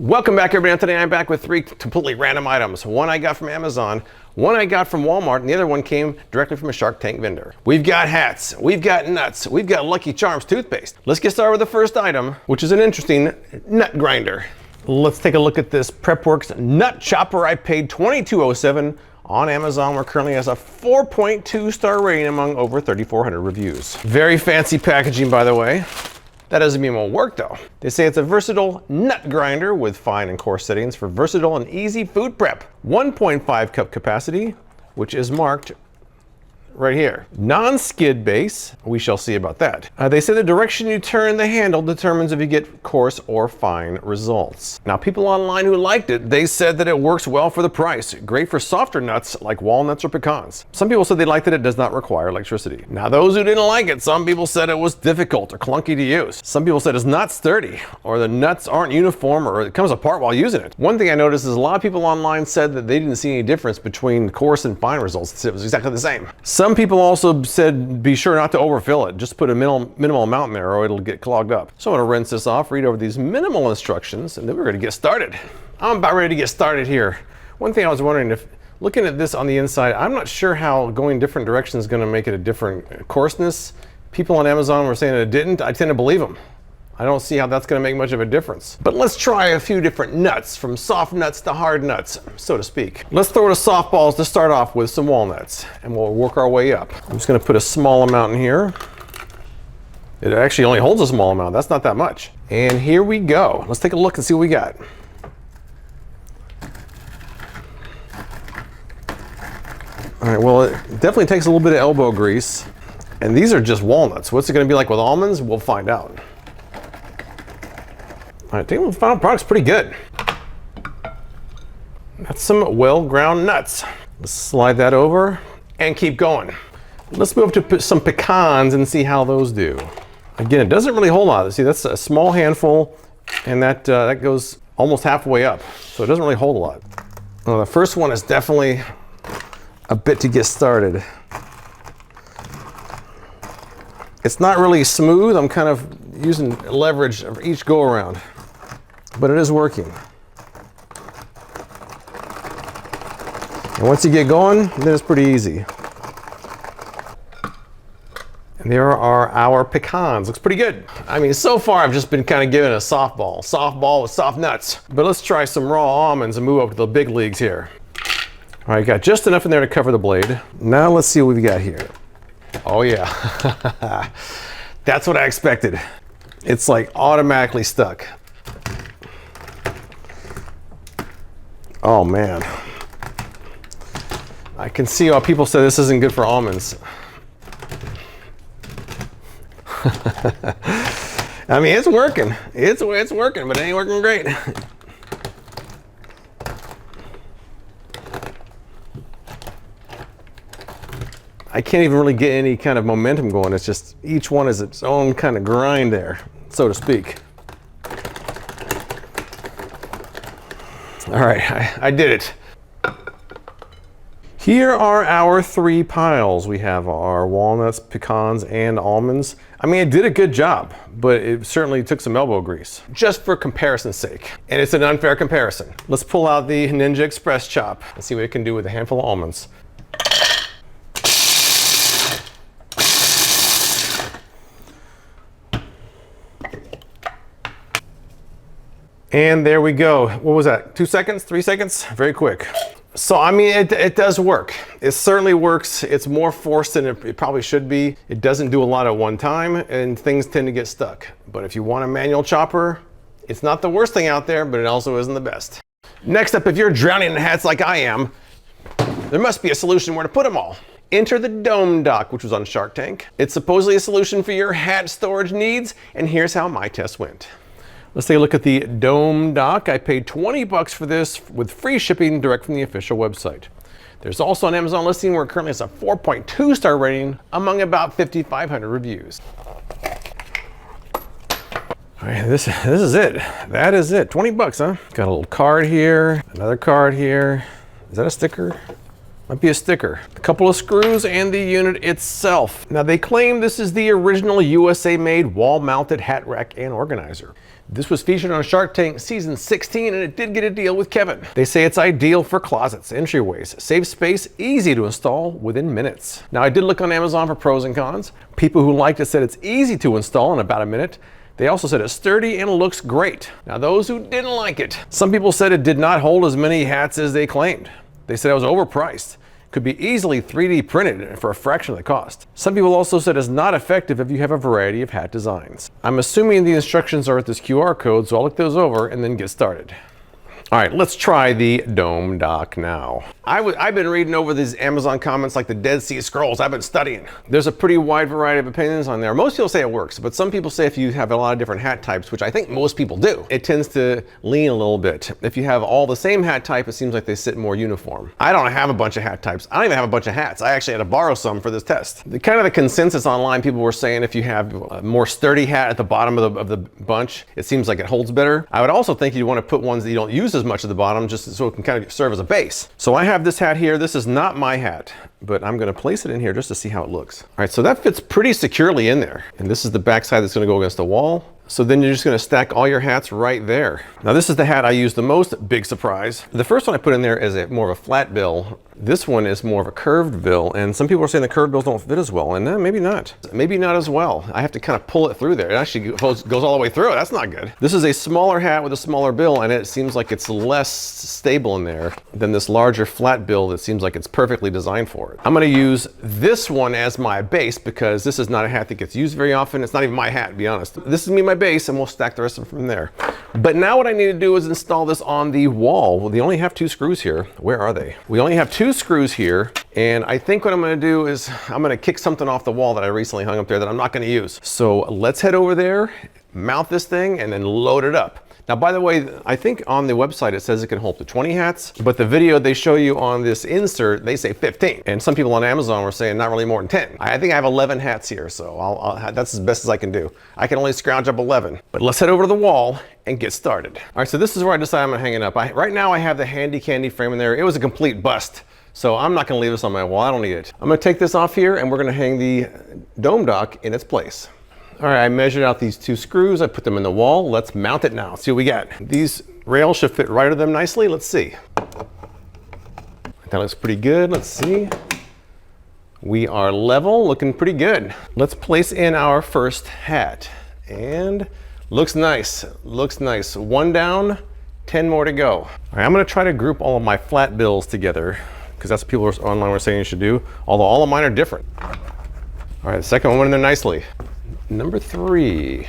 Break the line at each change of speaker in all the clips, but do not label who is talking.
Welcome back, everybody. Today I'm back with 3 completely random items. One I got from Amazon, one I got from Walmart, and the other one came directly from a Shark Tank vendor. We've got hats, we've got nuts, we've got Lucky Charms toothpaste. Let's get started with the first item, which is an interesting nut grinder. Let's take a look at this PrepWorks nut chopper. I paid $22.07 on Amazon. We're currently has a 4.2 star rating among over 3,400 reviews. Very fancy packaging, by the way. That doesn't mean it won't work though. They say it's a versatile nut grinder with fine and coarse settings for versatile and easy food prep. 1.5 cup capacity, which is marked right here. Non-skid base, we shall see about that. They say the direction you turn the handle determines if you get coarse or fine results. Now, people online who liked it, they said that it works well for the price. Great for softer nuts like walnuts or pecans. Some people said they liked that it does not require electricity. Now, those who didn't like it, some people said it was difficult or clunky to use. Some people said it's not sturdy, or the nuts aren't uniform, or it comes apart while using it. One thing I noticed is a lot of people online said that they didn't see any difference between coarse and fine results. It was exactly the same. Some people also said be sure not to overfill it. Just put a minimal amount in there or it'll get clogged up. So I'm gonna rinse this off, read over these minimal instructions, and then we're gonna get started. I'm about ready to get started here. One thing I was wondering, if looking at this on the inside, I'm not sure how going different directions is gonna make it a different coarseness. People on Amazon were saying that it didn't. I tend to believe them. I don't see how that's going to make much of a difference. But let's try a few different nuts, from soft nuts to hard nuts, so to speak. Let's throw to softballs to start off with some walnuts, and we'll work our way up. I'm just going to put a small amount in here. It actually only holds a small amount. That's not that much. And here we go. Let's take a look and see what we got. All right, well, it definitely takes a little bit of elbow grease. And these are just walnuts. What's it going to be like with almonds? We'll find out. I think the final product's pretty good. That's some well-ground nuts. Let's slide that over and keep going. Let's move to some pecans and see how those do. Again, it doesn't really hold a lot. See, that's a small handful, and that goes almost halfway up, so it doesn't really hold a lot. Well, the first one is definitely a bit to get started. It's not really smooth. I'm kind of using leverage of each go around. But it is working. And once you get going, then it's pretty easy. And there are our pecans. Looks pretty good. I mean, so far I've just been kind of giving a softball with soft nuts. But let's try some raw almonds and move up to the big leagues here. All right, got just enough in there to cover the blade. Now let's see what we got here. Oh yeah, that's what I expected. It's like automatically stuck. Oh man, I can see why people say this isn't good for almonds. I mean, it's working. It's working, but it ain't working great. I can't even really get any kind of momentum going. It's just each one is its own kind of grind there, so to speak. All right, I did it. Here are our 3 piles. We have our walnuts, pecans, and almonds. I mean, it did a good job, but it certainly took some elbow grease, just for comparison's sake. And it's an unfair comparison. Let's pull out the Ninja Express chop and see what it can do with a handful of almonds. And there we go. What was that? 2 seconds, 3 seconds? Very quick. So, I mean, it does work. It certainly works. It's more forced than it probably should be. It doesn't do a lot at one time, and things tend to get stuck. But if you want a manual chopper, it's not the worst thing out there, but it also isn't the best. Next up, if you're drowning in hats like I am, there must be a solution where to put them all. Enter the DomeDock, which was on Shark Tank. It's supposedly a solution for your hat storage needs, and here's how my test went. Let's take a look at the DomeDock. I paid 20 bucks for this with free shipping direct from the official website. There's also an Amazon listing where it currently has a 4.2 star rating among about 5,500 reviews. All right, this is it. That is it. 20 bucks, huh? Got a little card here, another card here. Is that a sticker? Might be a sticker. A couple of screws and the unit itself. Now they claim this is the original USA-made wall-mounted hat rack and organizer. This was featured on Shark Tank season 16 and it did get a deal with Kevin. They say it's ideal for closets, entryways, saves space, easy to install within minutes. Now I did look on Amazon for pros and cons. People who liked it said it's easy to install in about a minute. They also said it's sturdy and looks great. Now those who didn't like it, some people said it did not hold as many hats as they claimed. They said it was overpriced. Could be easily 3D printed for a fraction of the cost. Some people also said it's not effective if you have a variety of hat designs. I'm assuming the instructions are at this QR code, so I'll look those over and then get started. All right, let's try the DomeDock now. I've been reading over these Amazon comments like the Dead Sea Scrolls. I've been studying. There's a pretty wide variety of opinions on there. Most people say it works, but some people say if you have a lot of different hat types, which I think most people do, it tends to lean a little bit. If you have all the same hat type, it seems like they sit more uniform. I don't have a bunch of hat types. I don't even have a bunch of hats. I actually had to borrow some for this test. The kind of the consensus online, people were saying if you have a more sturdy hat at the bottom of the bunch, it seems like it holds better. I would also think you'd want to put ones that you don't use as much at the bottom, just so it can kind of serve as a base. So I have this hat here. This is not my hat, but I'm going to place it in here just to see how it looks. All right, so that fits pretty securely in there. And this is the back side that's going to go against the wall. So then you're just going to stack all your hats right there. Now this is the hat I use the most, big surprise. The first one I put in there is more of a flat bill. This one is more of a curved bill, and some people are saying the curved bills don't fit as well, and maybe not. Maybe not as well. I have to kind of pull it through there. It actually goes all the way through. That's not good. This is a smaller hat with a smaller bill, and it seems like it's less stable in there than this larger flat bill that seems like it's perfectly designed for it. I'm going to use this one as my base because this is not a hat that gets used very often. It's not even my hat, to be honest. This is me, my base, and we'll stack the rest of them from there. But now what I need to do is install this on the wall. Well, we only have 2 screws here. Where are they? We only have 2 screws here, and I think what I'm going to do is I'm going to kick something off the wall that I recently hung up there that I'm not going to use. So let's head over there, mount this thing, and then load it up. Now, by the way, I think on the website it says it can hold to 20 hats, but the video they show you on this insert, they say 15. And some people on Amazon were saying not really more than 10. I think I have 11 hats here, so that's as best as I can do. I can only scrounge up 11. But let's head over to the wall and get started. All right, so this is where I decided I'm gonna hang it up. Right now I have the handy candy frame in there. It was a complete bust. So I'm not gonna leave this on my wall, I don't need it. I'm gonna take this off here and we're gonna hang the DomeDock in its place. All right, I measured out these 2 screws. I put them in the wall. Let's mount it now. See what we got. These rails should fit right of them nicely. Let's see. That looks pretty good. Let's see. We are level, looking pretty good. Let's place in our first hat. And looks nice, looks nice. 1 down, 10 more to go. All right, I'm gonna try to group all of my flat bills together because that's what people online were saying you should do, although all of mine are different. All right, the second one went in there nicely. Number 3,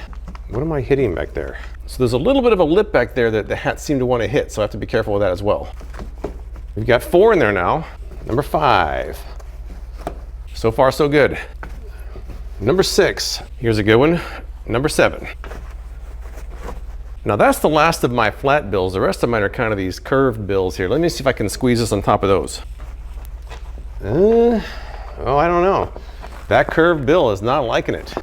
what am I hitting back there? So there's a little bit of a lip back there that the hats seem to want to hit, so I have to be careful with that as well. We've got 4 in there now. Number 5. So far, so good. Number 6, here's a good one. Number 7. Now that's the last of my flat bills. The rest of mine are kind of these curved bills here. Let me see if I can squeeze this on top of those. Oh, I don't know. That curved bill is not liking it.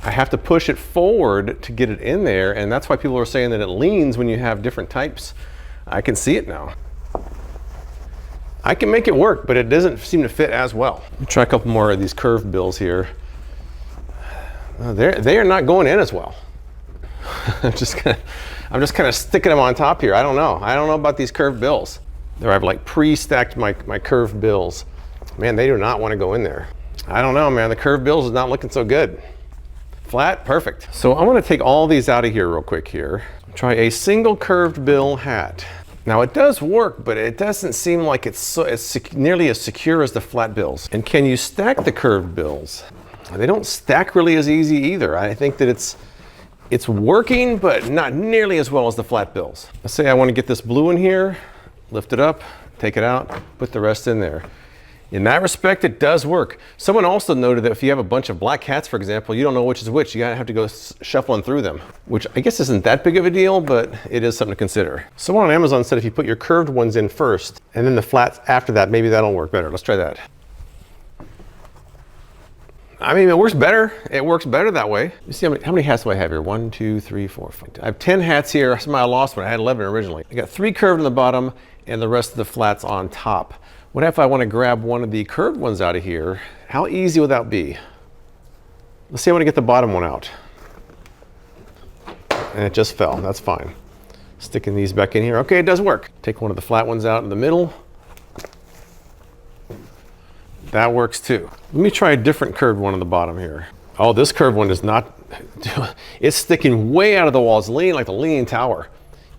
I have to push it forward to get it in there, and that's why people are saying that it leans when you have different types. I can see it now. I can make it work, but it doesn't seem to fit as well. Let me try a couple more of these curved bills here. They are not going in as well. I'm just kind of sticking them on top here. I don't know about these curved bills. There I've like pre-stacked my curved bills. Man, they do not want to go in there. I don't know, man. The curved bills is not looking so good. Flat, perfect. So I'm gonna take all these out of here real quick here. Try a single curved bill hat. Now it does work, but it doesn't seem like it's nearly as secure as the flat bills. And can you stack the curved bills? They don't stack really as easy either. I think that it's working, but not nearly as well as the flat bills. Let's say I want to get this blue in here, lift it up, take it out, put the rest in there. In that respect, it does work. Someone also noted that if you have a bunch of black hats, for example, you don't know which is which. You have to go shuffling through them, which I guess isn't that big of a deal, but it is something to consider. Someone on Amazon said if you put your curved ones in first and then the flats after that, maybe that'll work better. Let's try that. I mean, it works better. It works better that way. You see how many hats do I have here? 1, 2, 3, 4, 5. I have 10 hats here. Somehow I lost one. I had 11 originally. I got 3 curved on the bottom and the rest of the flats on top. What if I want to grab one of the curved ones out of here? How easy would that be? Let's see, I want to get the bottom one out. And it just fell. That's fine. Sticking these back in here. Okay, it does work. Take one of the flat ones out in the middle. That works too. Let me try a different curved one on the bottom here. Oh, this curved one is not, it's sticking way out of the wall. It's leaning like the Leaning Tower.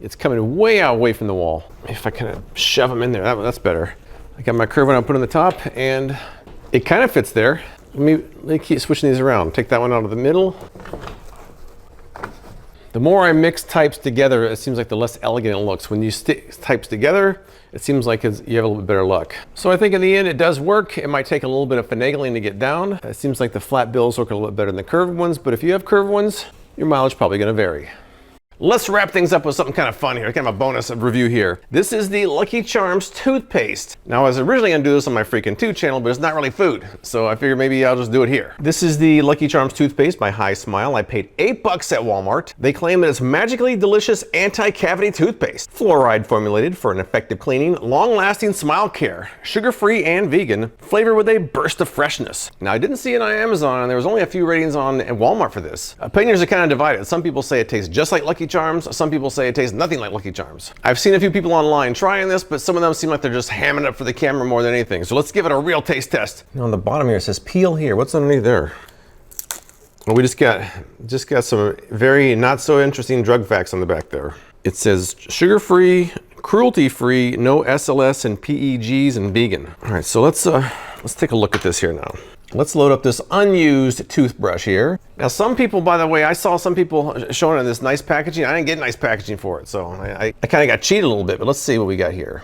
It's coming way out away from the wall. If I kind of shove them in there, that's better. I got my curved one I put on the top and it kind of fits there. Let me keep switching these around. Take that one out of the middle. The more I mix types together, it seems like the less elegant it looks. When you stick types together, it seems like you have a little bit better luck. So I think in the end it does work. It might take a little bit of finagling to get down. It seems like the flat bills work a little bit better than the curved ones, but if you have curved ones, your mileage is probably gonna vary. Let's wrap things up with something kind of fun here, kind of a bonus review here. This is the Lucky Charms toothpaste. Now I was originally gonna do this on my Freakin' 2 channel, but it's not really food. So I figured maybe I'll just do it here. This is the Lucky Charms toothpaste by High Smile. I paid $8 at Walmart. They claim that it's magically delicious anti-cavity toothpaste. Fluoride formulated for an effective cleaning, long-lasting smile care, sugar-free and vegan, flavored with a burst of freshness. Now I didn't see it on Amazon, and there was only a few ratings on Walmart for this. Opinions are kind of divided. Some people say it tastes just like Lucky Charms. Some people say it tastes nothing like Lucky Charms. I've seen a few people online trying this, but some of them seem like they're just hamming it up for the camera more than anything. So let's give it a real taste test. Now on the bottom here it says peel here. What's underneath there? Well, we just got some very not so interesting drug facts on the back there. It says sugar-free, cruelty-free, no SLS and PEGs, and vegan. All right, so let's take a look at this here now. Let's load up this unused toothbrush here. Now some people, by the way, I saw some people showing it this nice packaging. I didn't get nice packaging for it, so I kind of got cheated a little bit, but let's see what we got here.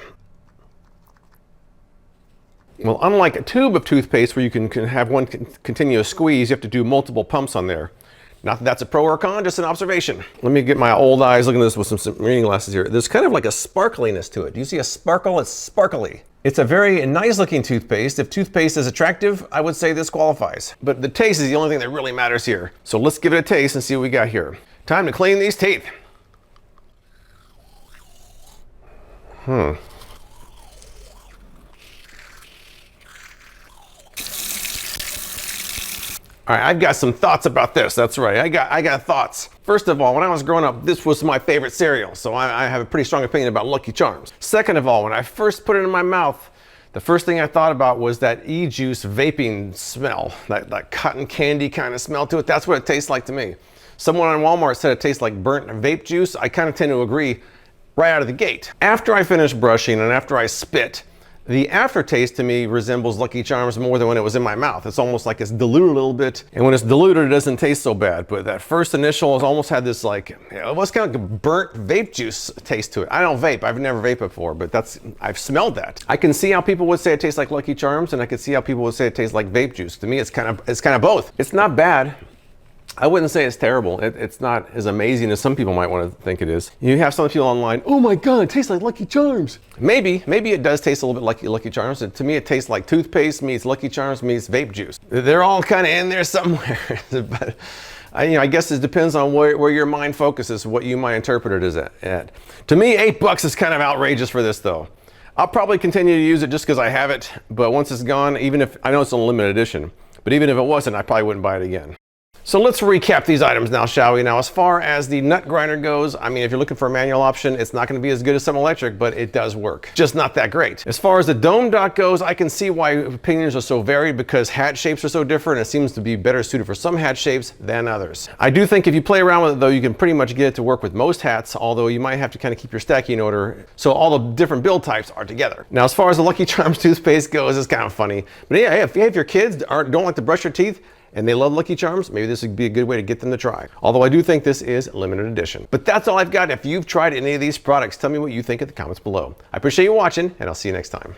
Well, unlike a tube of toothpaste where you can have one continuous squeeze, you have to do multiple pumps on there. Not that that's a pro or a con, just an observation. Let me get my old eyes looking at this with some reading glasses here. There's kind of like a sparkliness to it. Do you see a sparkle? It's sparkly. It's a very nice looking toothpaste. If toothpaste is attractive, I would say this qualifies. But the taste is the only thing that really matters here. So let's give it a taste and see what we got here. Time to clean these teeth. All right, I've got some thoughts about this. That's right, I got thoughts. First of all, when I was growing up, this was my favorite cereal, so I have a pretty strong opinion about Lucky Charms. Second of all, when I first put it in my mouth, the first thing I thought about was that e-juice vaping smell, that cotton candy kind of smell to it. That's what it tastes like to me. Someone on Walmart said it tastes like burnt vape juice. I kind of tend to agree right out of the gate. After I finish brushing and after I spit, the aftertaste to me resembles Lucky Charms more than when it was in my mouth. It's almost like it's diluted a little bit. And when it's diluted, it doesn't taste so bad. But that first initial has almost had this like, it was kind of like a burnt vape juice taste to it. I don't vape, I've never vaped before, but I've smelled that. I can see how people would say it tastes like Lucky Charms, and I can see how people would say it tastes like vape juice. To me, it's kind of both. It's not bad. I wouldn't say it's terrible. It's not as amazing as some people might want to think it is. You have some people online, oh my God, it tastes like Lucky Charms. Maybe it does taste a little bit like Lucky Charms. To me, it tastes like toothpaste meets Lucky Charms meets vape juice. They're all kind of in there somewhere. But I guess it depends on where your mind focuses, what you might interpret it as at. To me, $8 is kind of outrageous for this though. I'll probably continue to use it just because I have it, but once it's gone, even if, I know it's a limited edition, but even if it wasn't, I probably wouldn't buy it again. So let's recap these items now, shall we? Now, as far as the nut grinder goes, I mean, if you're looking for a manual option, it's not going to be as good as some electric, but it does work. Just not that great. As far as the DomeDock goes, I can see why opinions are so varied because hat shapes are so different. It seems to be better suited for some hat shapes than others. I do think if you play around with it, though, you can pretty much get it to work with most hats, although you might have to kind of keep your stacking in order so all the different build types are together. Now, as far as the Lucky Charms toothpaste goes, it's kind of funny. But yeah, if your kids don't like to brush their teeth, and they love Lucky Charms, maybe this would be a good way to get them to try. Although I do think this is limited edition. But that's all I've got. If you've tried any of these products, tell me what you think in the comments below. I appreciate you watching, and I'll see you next time.